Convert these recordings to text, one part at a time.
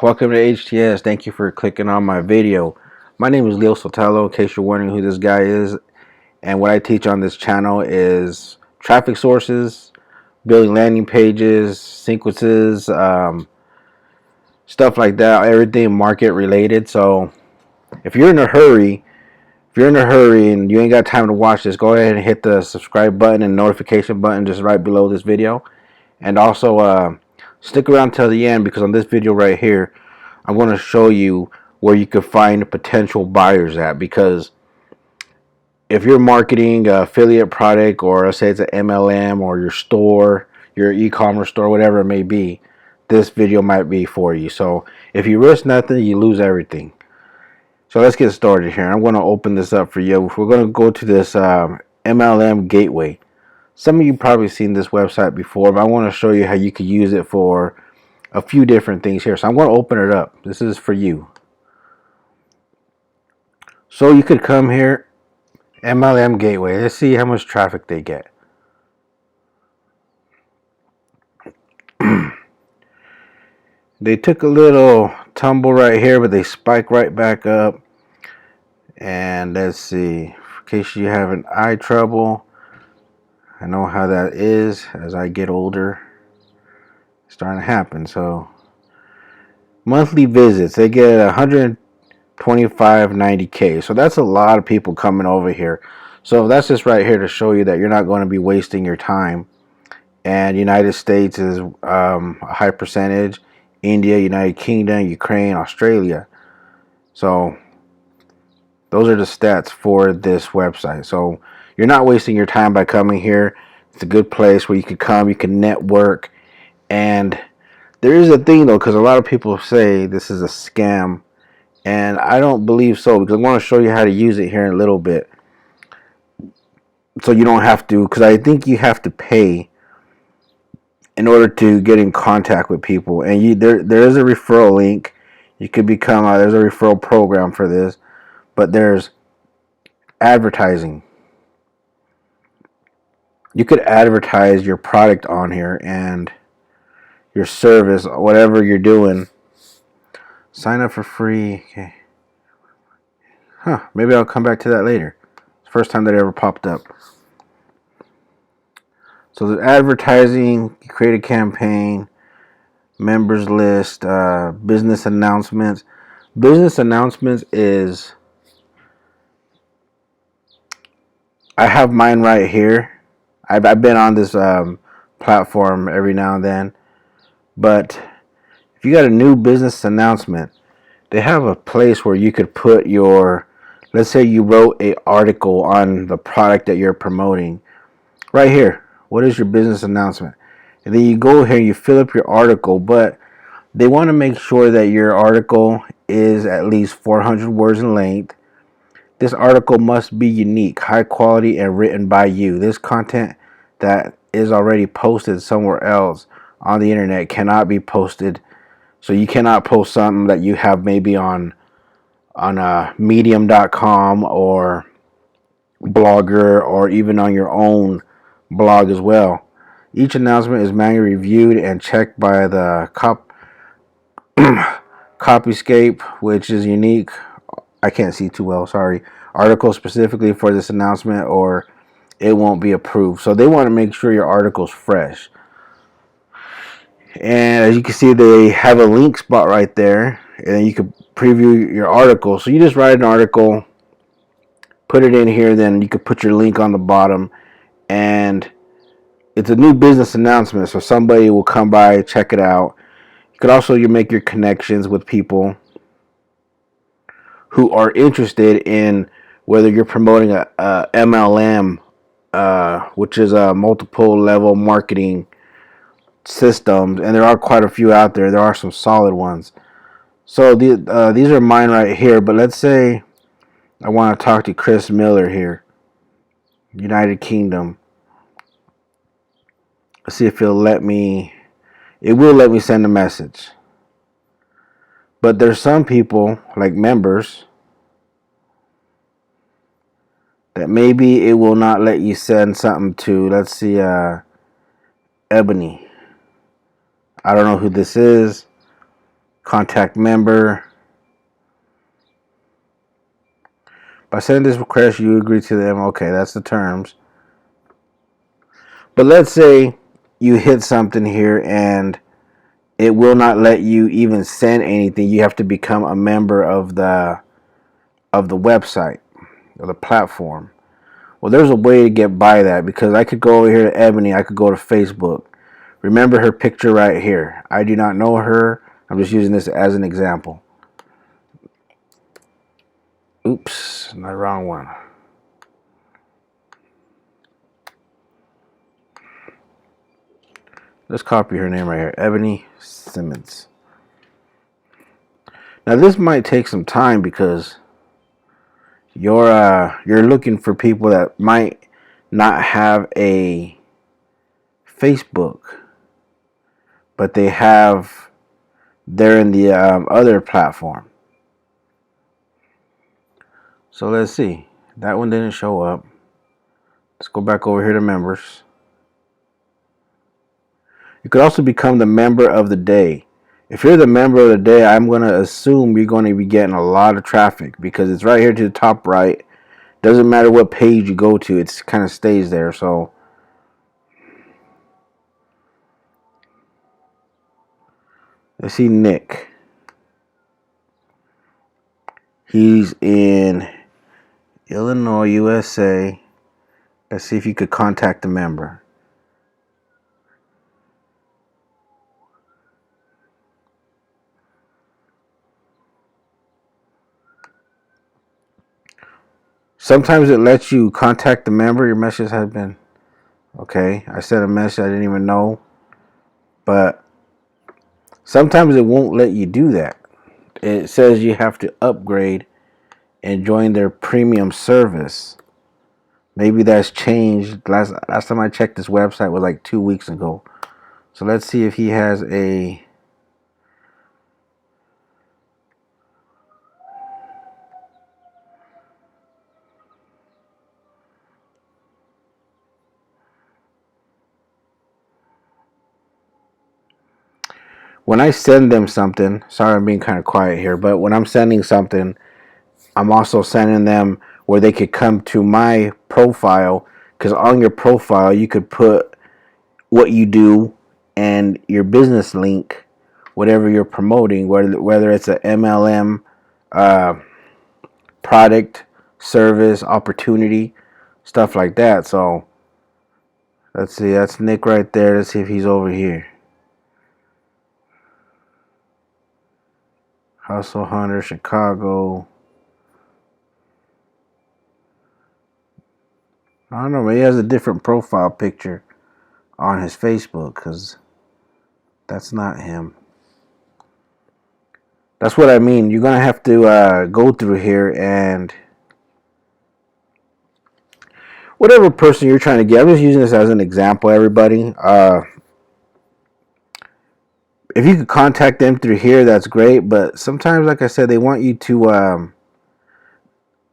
Welcome to HTS. Thank you for clicking on my video. My name is Leo Sotelo, in case you're wondering who this guy is. And what I teach on this channel is traffic sources, building landing pages, sequences, stuff like that. Everything market related. So if you're in a hurry, and you ain't got time to watch this, go ahead and hit the subscribe button and notification button just right below this video. And also stick around till the end, because on this video right here, I'm going to show you where you can find potential buyers at. Because if you're marketing an affiliate product, or let's say it's an MLM, or your store, your e-commerce store, whatever it may be, this video might be for you. So if you risk nothing, you lose everything. So let's get started here. I'm going to open this up for you. We're going to go to this MLM Gateway. Some of you probably seen this website before, but I want to show you how you could use it for a few different things here. So I'm going to open it up. This is for you. So you could come here, MLM Gateway. Let's see how much traffic they get. They took a little tumble right here, but they spike right back up. And let's see, in case you having eye trouble, I know how that is. As I get older, it's starting to happen. So monthly visits, they get 125.90K. So that's a lot of people coming over here. So that's just right here to show you that you're not going to be wasting your time. And United States is a high percentage. India, United Kingdom, Ukraine, Australia. So those are the stats for this website. So you're not wasting your time by coming here. It's a good place where you can come, you can network. And there is a thing though, because a lot of people say this is a scam. And I don't believe so, because I'm going to show you how to use it here in a little bit. So you don't have to, because I think you have to pay in order to get in contact with people. And there is a referral link. You could become, there's a referral program for this. But there's advertising. You could advertise your product on here and your service, whatever you're doing. Sign up for free. Okay. Maybe I'll come back to that later. It's the first time that ever popped up. So there's advertising, you create a campaign, members list, business announcements. Business announcements is, I have mine right here. I've been on this platform every now and then. But if you got a new business announcement, they have a place where you could put your, let's say you wrote an article on the product that you're promoting. Right here, what is your business announcement? And then you go here, you fill up your article, but they want to make sure that your article is at least 400 words in length. This article must be unique, high quality, and written by you. This content that is already posted somewhere else on the internet cannot be posted. So you cannot post something that you have maybe on medium.com or Blogger, or even on your own blog as well. Each announcement is manually reviewed and checked by the Copyscape, which is unique. I can't see too well, sorry. Article specifically for this announcement, or it won't be approved. So they want to make sure your article's fresh. And as you can see, they have a link spot right there, and you can preview your article. So you just write an article, put it in here, then you could put your link on the bottom, and it's a new business announcement, so somebody will come by, check it out. You could also make your connections with people who are interested in whether you're promoting a MLM, which is a multiple level marketing systems, and there are quite a few out there. There are some solid ones. So these are mine right here, but let's say I want to talk to Chris Miller here, United Kingdom. Let's see if it'll let me. It will let me send a message. But there's some people, like members, that maybe it will not let you send something to. Let's see, Ebony. I don't know who this is. Contact member. By sending this request, you agree to them. Okay, that's the terms. But let's say you hit something here and it will not let you even send anything. You have to become a member of the website or the platform. Well, there's a way to get by that, because I could go over here to Ebony. I could go to Facebook. Remember her picture right here. I do not know her. I'm just using this as an example. Oops, not the wrong one. Let's copy her name right here, Ebony Simmons. Now this might take some time, because you're looking for people that might not have a Facebook, but they're in the other platform. So let's see. That one didn't show up. Let's go back over here to members. You could also become the member of the day. If you're the member of the day, I'm going to assume you're going to be getting a lot of traffic, because it's right here to the top right. Doesn't matter what page you go to, it kind of stays there. So let's see Nick. He's in Illinois, USA. Let's see if you could contact the member. Sometimes it lets you contact the member. Your message has been... Okay, I sent a message I didn't even know. But sometimes it won't let you do that. It says you have to upgrade and join their premium service. Maybe that's changed. Last time I checked this website was like 2 weeks ago. So let's see if he has a... When I send them something, sorry I'm being kind of quiet here, but when I'm sending something, I'm also sending them where they could come to my profile, because on your profile you could put what you do and your business link, whatever you're promoting, whether it's a MLM product, service, opportunity, stuff like that. So let's see, that's Nick right there. Let's see if he's over here. Hustle Hunter, Chicago. I don't know, maybe he has a different profile picture on his Facebook, because that's not him. That's what I mean. You're going to have to go through here and whatever person you're trying to get. I'm just using this as an example, everybody. If you could contact them through here, that's great. But sometimes, like I said, they want you to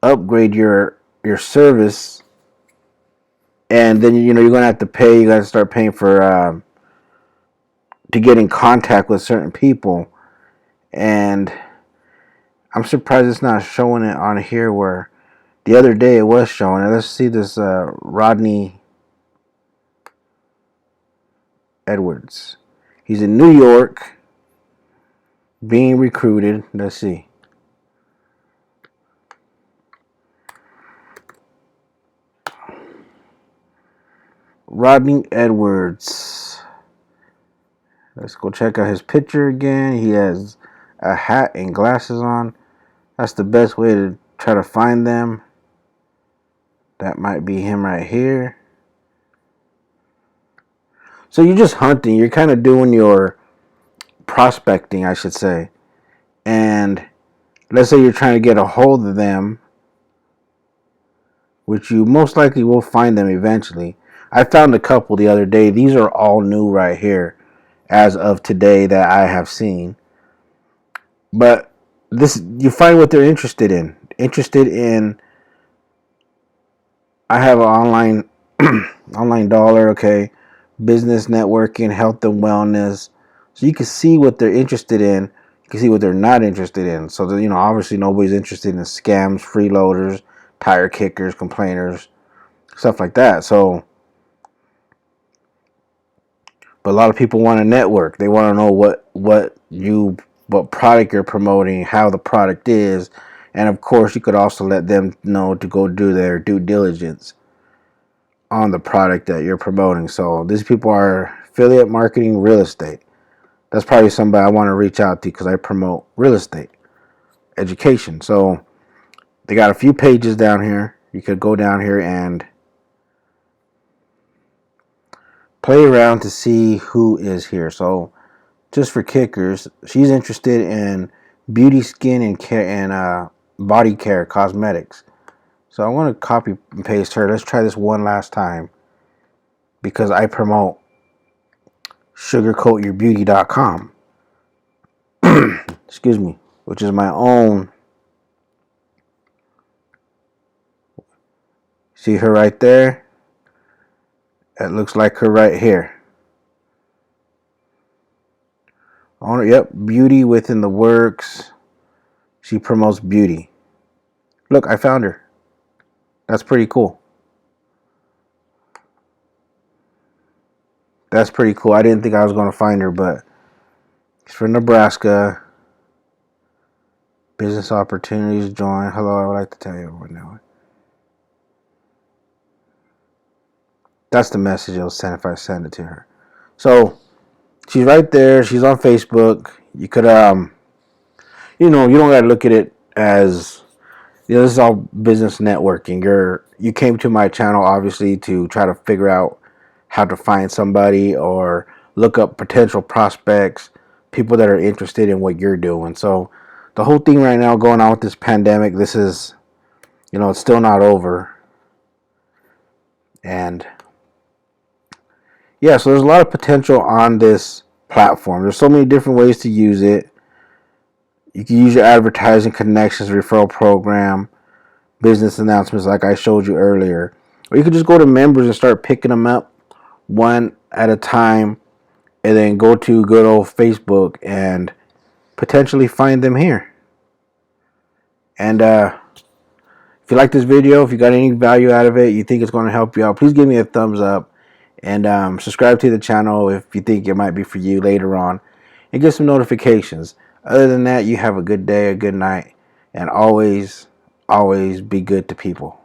upgrade your service, and then you're going to have to pay. You got to start paying for to get in contact with certain people, and I'm surprised it's not showing it on here. Where the other day it was showing it. Let's see this Rodney Edwards. He's in New York, being recruited. Let's see. Rodney Edwards. Let's go check out his picture again. He has a hat and glasses on. That's the best way to try to find them. That might be him right here. So you're just hunting. You're kind of doing your prospecting, I should say. And let's say you're trying to get a hold of them, which you most likely will find them eventually. I found a couple the other day. These are all new right here as of today that I have seen. But this, you find what they're interested in. I have an online dollar, okay, business networking, health and wellness. So you can see what they're interested in. You can see what they're not interested in. So that, obviously nobody's interested in scams, freeloaders, tire kickers, complainers, stuff like that. So, but a lot of people want to network. They want to know what product you're promoting, how the product is, and of course you could also let them know to go do their due diligence on the product that you're promoting. So these people are affiliate marketing, real estate. That's probably somebody I want to reach out to because I promote real estate education. So they got a few pages down here. You could go down here and play around to see who is here. So just for kickers, she's interested in beauty, skin, and care, and body care, cosmetics. So I want to copy and paste her. Let's try this one last time because I promote sugarcoatyourbeauty.com. Excuse me, which is my own. See her right there? It looks like her right here. Owner, yep, beauty within the works. She promotes beauty. Look, I found her. That's pretty cool. That's pretty cool. I didn't think I was going to find her, but it's from Nebraska. Business opportunities, join. Hello, I would like to tell you what now. That's the message it'll send if I send it to her. So she's right there. She's on Facebook. You could, you don't got to look at it as, this is all business networking. You came to my channel obviously to try to figure out how to find somebody or look up potential prospects, people that are interested in what you're doing. So the whole thing right now going on with this pandemic, this is, it's still not over. And yeah, so there's a lot of potential on this platform. There's so many different ways to use it. You can use your advertising, connections, referral program, business announcements like I showed you earlier. Or you could just go to members and start picking them up one at a time and then go to good old Facebook and potentially find them here. And if you like this video, if you got any value out of it, you think it's going to help you out, please give me a thumbs up and subscribe to the channel if you think it might be for you later on, and get some notifications. Other than that, you have a good day, a good night, and always be good to people.